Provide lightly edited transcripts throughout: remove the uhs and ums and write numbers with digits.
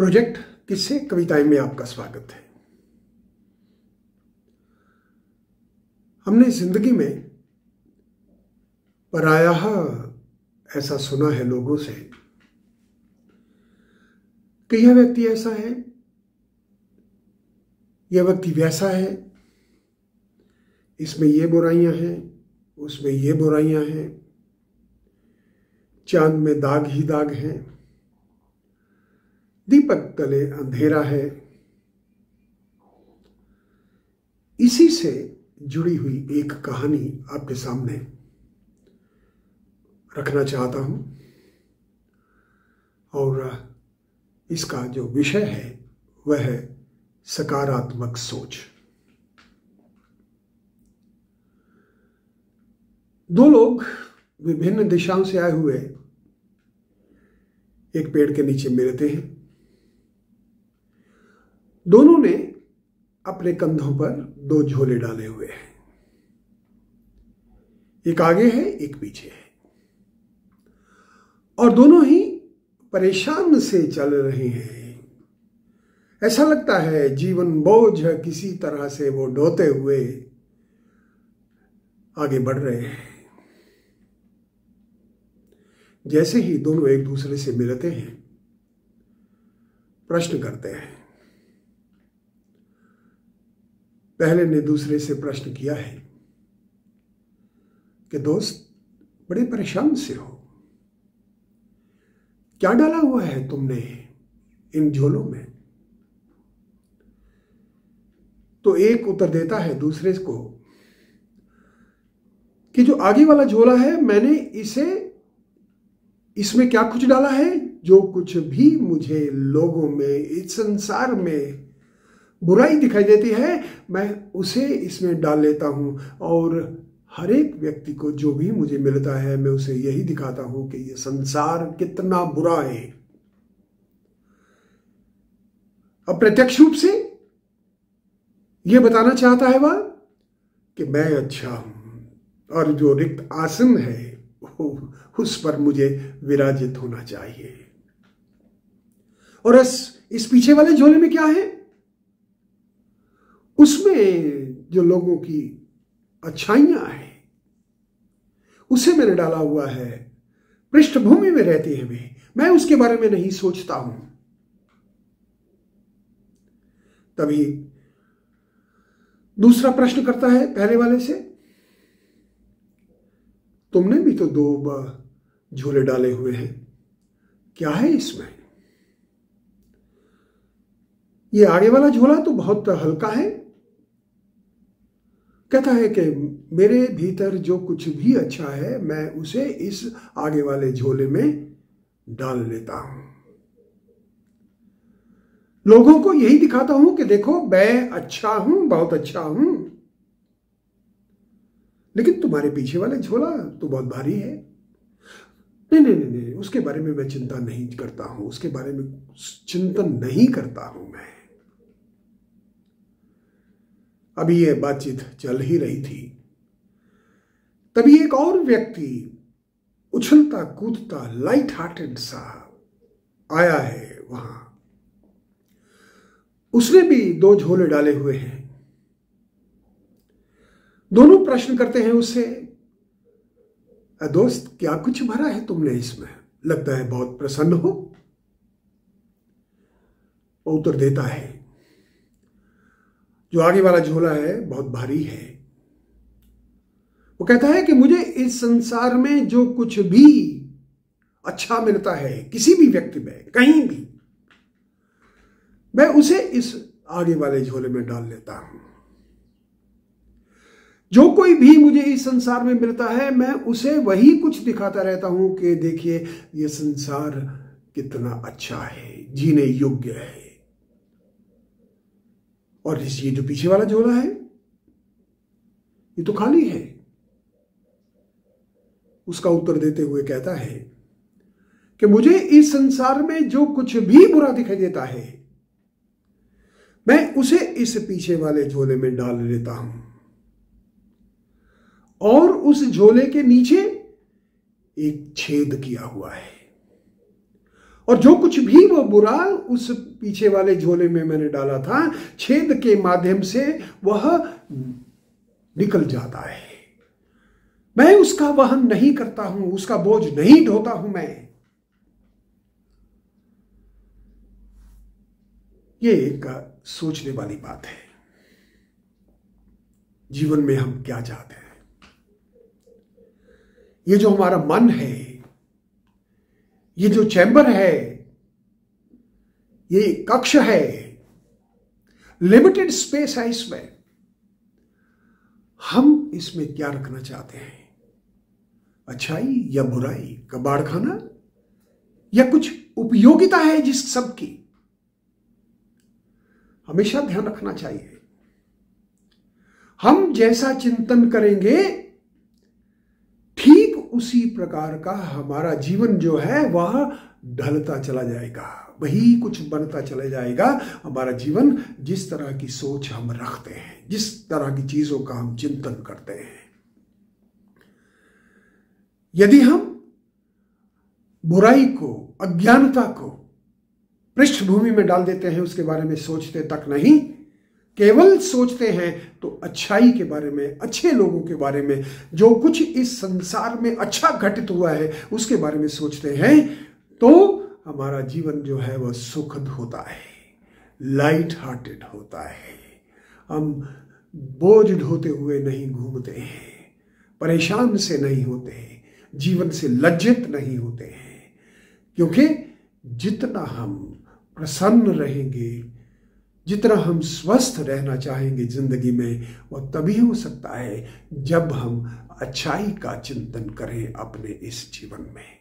Project किस्से कविताएं में आपका स्वागत है। हमने जिंदगी में प्रायः ऐसा सुना है लोगों से कि यह व्यक्ति ऐसा है, यह व्यक्ति वैसा है, इसमें ये बुराइयां हैं, उसमें ये बुराइयां हैं, चांद में दाग ही दाग हैं, दीपक तले अंधेरा है। इसी से जुड़ी हुई एक कहानी आपके सामने रखना चाहता हूं और इसका जो विषय है वह है सकारात्मक सोच। दो लोग विभिन्न दिशाओं से आए हुए एक पेड़ के नीचे मिलते हैं। दोनों ने अपने कंधों पर दो झोले डाले हुए हैं, एक आगे है एक पीछे है, और दोनों ही परेशान से चल रहे हैं। ऐसा लगता है जीवन बोझ किसी तरह से वो ढोते हुए आगे बढ़ रहे हैं। जैसे ही दोनों एक दूसरे से मिलते हैं, प्रश्न करते हैं। पहले ने दूसरे से प्रश्न किया है कि दोस्त, बड़े परेशान से हो, क्या डाला हुआ है तुमने इन झोलों में? तो एक उत्तर देता है दूसरे को कि जो आगे वाला झोला है, मैंने इसमें क्या कुछ डाला है, जो कुछ भी मुझे लोगों में, इस संसार में बुराई दिखाई देती है, मैं उसे इसमें डाल लेता हूं। और हर एक व्यक्ति को जो भी मुझे मिलता है, मैं उसे यही दिखाता हूं कि यह संसार कितना बुरा है। अप्रत्यक्ष रूप से यह बताना चाहता है वह कि मैं अच्छा हूं और जो रिक्त आसन है उस पर मुझे विराजित होना चाहिए। और इस पीछे वाले झोले में क्या है? उसमें जो लोगों की अच्छाइयां हैं उसे मैंने डाला हुआ है। पृष्ठभूमि में रहते हुए मैं उसके बारे में नहीं सोचता हूं। तभी दूसरा प्रश्न करता है पहले वाले से, तुमने भी तो दो झोले डाले हुए हैं, क्या है इसमें? ये आगे वाला झोला तो बहुत हल्का है। कहता है कि मेरे भीतर जो कुछ भी अच्छा है, मैं उसे इस आगे वाले झोले में डाल लेता हूं। लोगों को यही दिखाता हूं कि देखो मैं अच्छा हूं, बहुत अच्छा हूं। लेकिन तुम्हारे पीछे वाले झोला तो बहुत भारी है। नहीं, उसके बारे में मैं चिंता नहीं करता हूं, उसके बारे में चिंतन नहीं करता हूं मैं। अभी यह बातचीत चल ही रही थी, तभी एक और व्यक्ति उछलता कूदता लाइट हार्टेड सा आया है वहां। उसने भी दो झोले डाले हुए हैं। दोनों प्रश्न करते हैं उससे, दोस्त क्या कुछ भरा है तुमने इसमें? लगता है बहुत प्रसन्न हो। वो उत्तर देता है, जो आगे वाला झोला है बहुत भारी है। वो कहता है कि मुझे इस संसार में जो कुछ भी अच्छा मिलता है, किसी भी व्यक्ति में, कहीं भी, मैं उसे इस आगे वाले झोले में डाल लेता हूं। जो कोई भी मुझे इस संसार में मिलता है, मैं उसे वही कुछ दिखाता रहता हूं कि देखिए ये संसार कितना अच्छा है, जीने योग्य है। और ये जो पीछे वाला झोला है, ये तो खाली है। उसका उत्तर देते हुए कहता है कि मुझे इस संसार में जो कुछ भी बुरा दिखाई देता है, मैं उसे इस पीछे वाले झोले में डाल लेता हूं। और उस झोले के नीचे एक छेद किया हुआ है और जो कुछ भी वो बुरा उस पीछे वाले झोले में मैंने डाला था, छेद के माध्यम से वह निकल जाता है। मैं उसका वहन नहीं करता हूं, उसका बोझ नहीं ढोता हूं मैं। ये एक सोचने वाली बात है। जीवन में हम क्या चाहते हैं? ये जो हमारा मन है, ये जो चैम्बर है, ये कक्ष है, लिमिटेड स्पेस है, इसमें हम इसमें क्या रखना चाहते हैं? अच्छाई या बुराई, कबाड़ खाना, या कुछ उपयोगिता है जिस सब की? हमेशा ध्यान रखना चाहिए। हम जैसा चिंतन करेंगे ठीक उसी प्रकार का हमारा जीवन जो है वह ढलता चला जाएगा, वही कुछ बनता चला जाएगा। हमारा जीवन जिस तरह की सोच हम रखते हैं, जिस तरह की चीजों का हम चिंतन करते हैं, यदि हम बुराई को, अज्ञानता को पृष्ठभूमि में डाल देते हैं, उसके बारे में सोचते तक नहीं, केवल सोचते हैं तो अच्छाई के बारे में, अच्छे लोगों के बारे में, जो कुछ इस संसार में अच्छा घटित हुआ है उसके बारे में सोचते हैं, तो हमारा जीवन जो है वह सुखद होता है, लाइट हार्टेड होता है। हम बोझ ढोते हुए नहीं घूमते हैं, परेशान से नहीं होते हैं, जीवन से लज्जित नहीं होते हैं, क्योंकि जितना हम प्रसन्न रहेंगे, जितना हम स्वस्थ रहना चाहेंगे जिंदगी में, वह तभी हो सकता है जब हम अच्छाई का चिंतन करें अपने इस जीवन में।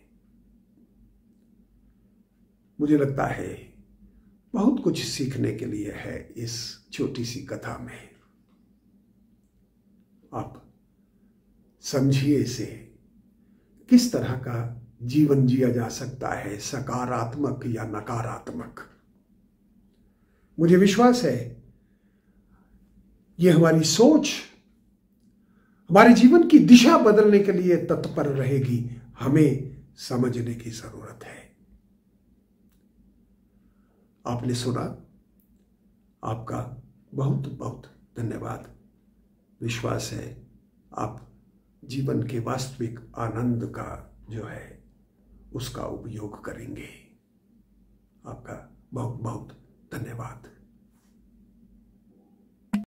मुझे लगता है बहुत कुछ सीखने के लिए है इस छोटी सी कथा में। आप समझिए इसे, किस तरह का जीवन जिया जा सकता है, सकारात्मक या नकारात्मक। मुझे विश्वास है ये हमारी सोच हमारे जीवन की दिशा बदलने के लिए तत्पर रहेगी। हमें समझने की जरूरत है। आपने सुना, आपका बहुत बहुत धन्यवाद। विश्वास है आप जीवन के वास्तविक आनंद का जो है उसका उपयोग करेंगे। आपका बहुत बहुत धन्यवाद।